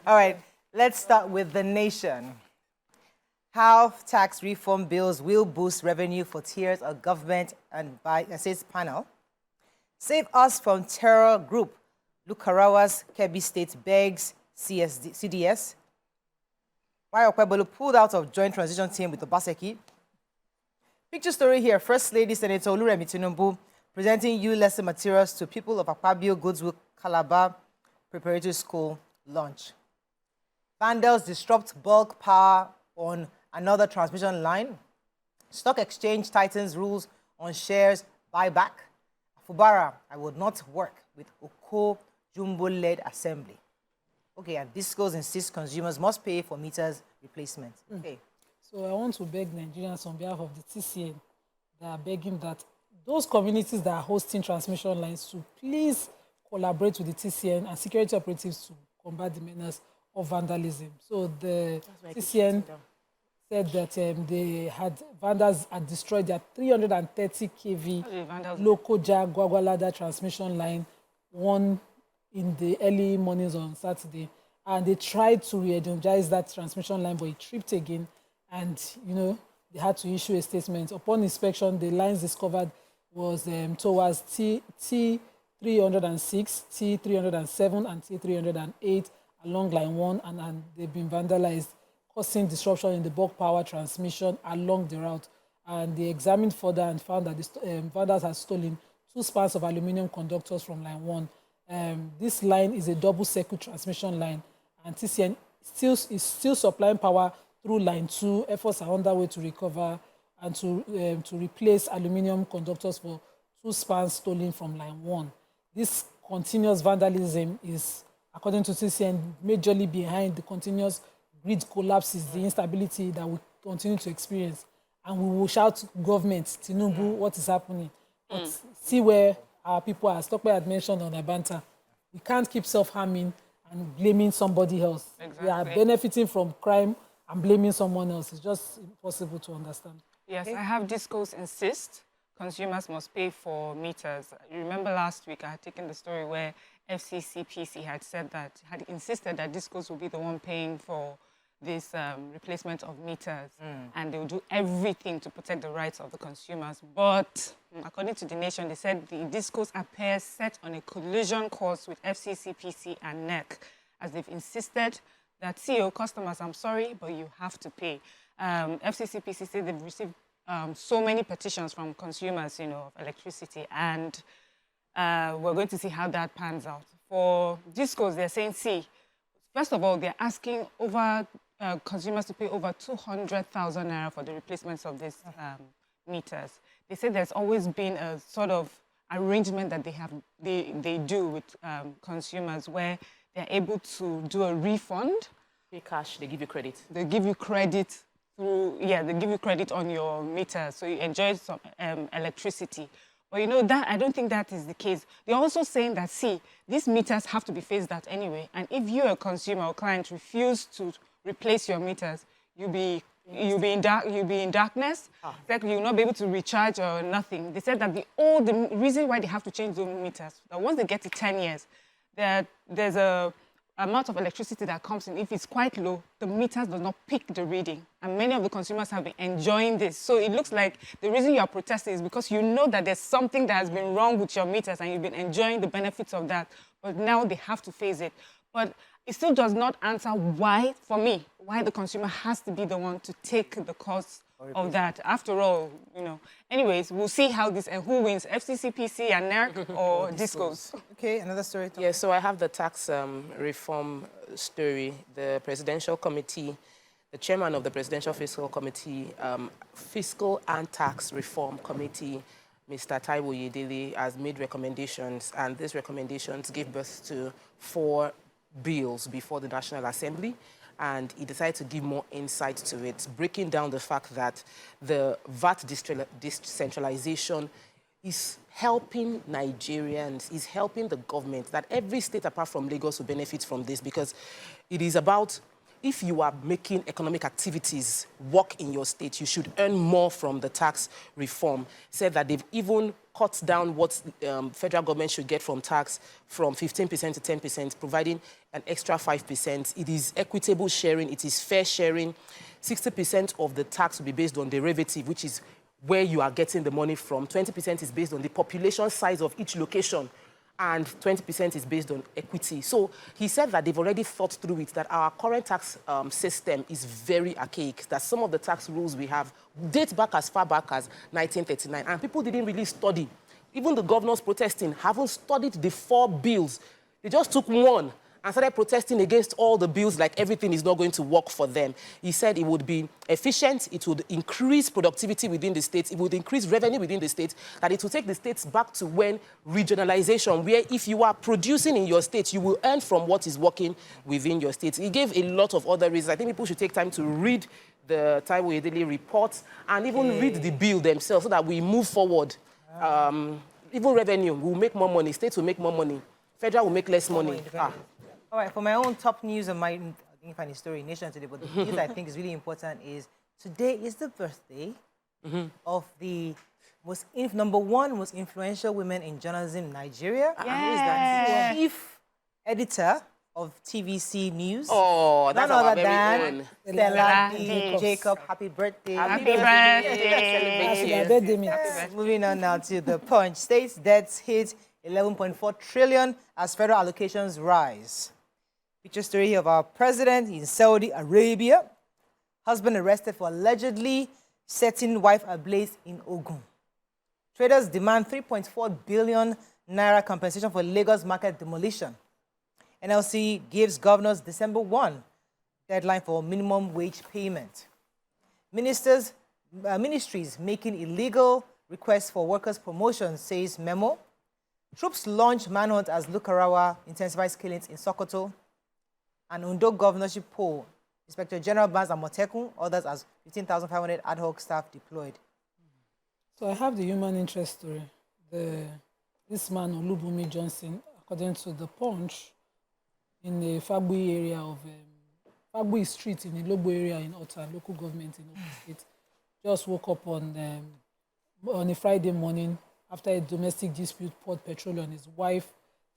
All right, let's start with the nation. How tax reform bills will boost revenue for tiers of government and by says panel. Save us from terror group. Lukarawa's Kebbi State begs CDS. Why Okwebolo pulled out of joint transition team with Obaseki. Picture story here. First Lady Senator Oluremi Tinubu presenting U lesson materials to people of Akpabio Goodswill Calabar Preparatory School launch. Vandals disrupt bulk power on another transmission line. Stock exchange tightens rules on shares buyback. Fubara, I would not work with Oko Jumbo-led assembly. Okay, and Discos insists consumers must pay for meters replacement. Okay. So I want to beg Nigerians on behalf of the TCN that are begging that those communities that are hosting transmission lines to please collaborate with the TCN and security operatives to combat the menace of vandalism. So the TCN said that vandals had destroyed their 330 kV Lokoja Gwagwalada transmission line, one in the early mornings on Saturday. And they tried to re-energize that transmission line, but it tripped again. And, they had to issue a statement. Upon inspection, the lines discovered was towards T306, T307, and T308 along line 1, and they've been vandalized, causing disruption in the bulk power transmission along the route. And they examined further and found that the vandals had stolen 2 spans of aluminium conductors from line 1. This line is a double-circuit transmission line, and TCN is still supplying power through line 2. Efforts are underway to recover and to replace aluminium conductors for 2 spans stolen from line 1. This continuous vandalism is, according to TCN, majorly behind the continuous grid collapses, the instability that we continue to experience. And we will shout to government, Tinubu, what is happening. But see where our people are. Stockwell had mentioned on Abanta, we can't keep self-harming and blaming somebody else. Exactly. We are benefiting from crime and blaming someone else. It's just impossible to understand. Yes, okay. I have Discos insist consumers must pay for meters. You remember last week I had taken the story where FCCPC had said that, had insisted that Discos will be the one paying for this replacement of meters, and they will do everything to protect the rights of the consumers. But according to The Nation, they said the Discos appear set on a collision course with FCCPC and NEC, as they've insisted that CEO customers, I'm sorry, but you have to pay. FCCPC said they've received so many petitions from consumers, of electricity, and we're going to see how that pans out. For Discos, they're saying, first of all, they're asking consumers to pay over 200,000 naira for the replacements of these meters. They say there's always been a sort of arrangement that they do with consumers where they're able to do a refund. Pay cash, they give you credit. They give you credit they give you credit on your meter, so you enjoy some electricity. But I don't think that is the case. They're also saying that, these meters have to be phased out anyway. And if you're a consumer or client refuse to replace your meters, you'll be in darkness. Exactly, you'll not be able to recharge or nothing. They said that the reason why they have to change those meters, that once they get to 10 years, there's a amount of electricity that comes in. If it's quite low, the meters do not pick the reading. And many of the consumers have been enjoying this. So it looks like the reason you're protesting is because you know that there's something that has been wrong with your meters and you've been enjoying the benefits of that. But now they have to phase it. But it still does not answer why the consumer has to be the one to take the cost of that. After all, Anyways, we'll see how this and who wins, FCCPC and NERC or Discos. Okay, another story. Yeah, so I have the tax reform story. The Presidential Committee, the chairman of the Presidential Fiscal Committee, Fiscal and Tax Reform Committee, Mr. Taiwo Yedele, has made recommendations, and these recommendations gave birth to 4 bills before the National Assembly. And he decided to give more insight to it, breaking down the fact that the VAT decentralization is helping Nigerians, is helping the government, that every state apart from Lagos will benefit from this, because it is about if you are making economic activities work in your state, you should earn more from the tax reform. Said that they've even cut down what federal government should get from tax from 15% to 10%, providing an extra 5%. It is equitable sharing. It is fair sharing. 60% of the tax will be based on derivative, which is where you are getting the money from. 20% is based on the population size of each location, and 20% is based on equity. So he said that they've already thought through it, that our current tax system is very archaic, that some of the tax rules we have date back as far back as 1939, and people didn't really study. Even the governors protesting haven't studied the 4 bills. They just took one and started protesting against all the bills like everything is not going to work for them. He said it would be efficient, it would increase productivity within the states, it would increase revenue within the states, that it would take the states back to when regionalization, where if you are producing in your state, you will earn from what is working within your state. He gave a lot of other reasons. I think people should take time to read the Taiwo Daily reports and even read the bill themselves so that we move forward. Even revenue, we'll make more money, states will make more money, federal will make less money. All right, for my own top news on my, I didn't find a story in Nation today, but the news I think is really important is today is the birthday of the number one most influential women in journalism in Nigeria. Who is that? Chief editor of TVC News. Oh, that's none our other very than own. Stella D. Jacobs. Jacob. Happy birthday. Happy birthday. Happy birthday, mate. Moving on now to the Punch. States debts hit 11.4 trillion as federal allocations rise. Feature story here of our president in Saudi Arabia. Husband arrested for allegedly setting wife ablaze in Ogun. Traders demand 3.4 billion naira compensation for Lagos market demolition. NLC gives governors December 1 deadline for minimum wage payment. Ministries making illegal requests for workers' promotion, says memo. Troops launch manhunt as Lukarawa intensifies killings in Sokoto. And Ondo governorship poll, Inspector General bans Amotekun, others as 15,500 ad hoc staff deployed. So I have the human interest story. This man, Olubunmi Johnson, according to the Punch, in the Fagbuyi area of Fagbuyi Street in Ilogbo area in Ota, local government in Ogun State, just woke up on a Friday morning after a domestic dispute, poured petrol on his wife,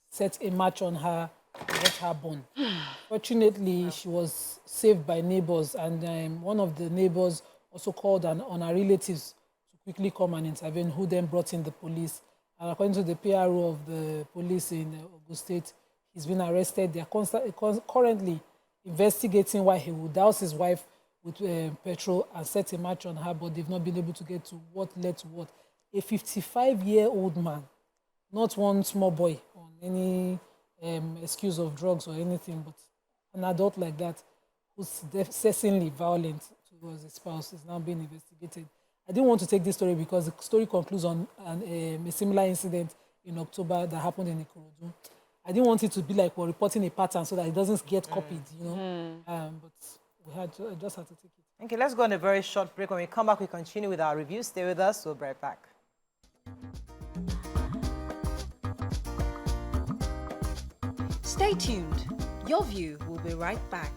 set a match on her, and got her burned. Fortunately, she was saved by neighbors, and one of the neighbors also called on her relatives to quickly come and intervene, who then brought in the police. And according to the PRO of the police in Ogun State, he's been arrested. They are currently investigating why he would douse his wife with petrol and set a match on her, but they've not been able to get to what led to what. A 55-year-old man, not one small boy on any excuse of drugs or anything, but an adult like that who's excessively violent towards his spouse is now being investigated. I didn't want to take this story because the story concludes on a similar incident in October that happened in Ikorodu. I didn't want it to be like we're reporting a pattern so that it doesn't get copied, you know. But I just had to take it. Okay, let's go on a very short break. When we come back, we continue with our review. Stay with us. We'll be right back. Stay tuned. Your View will be right back.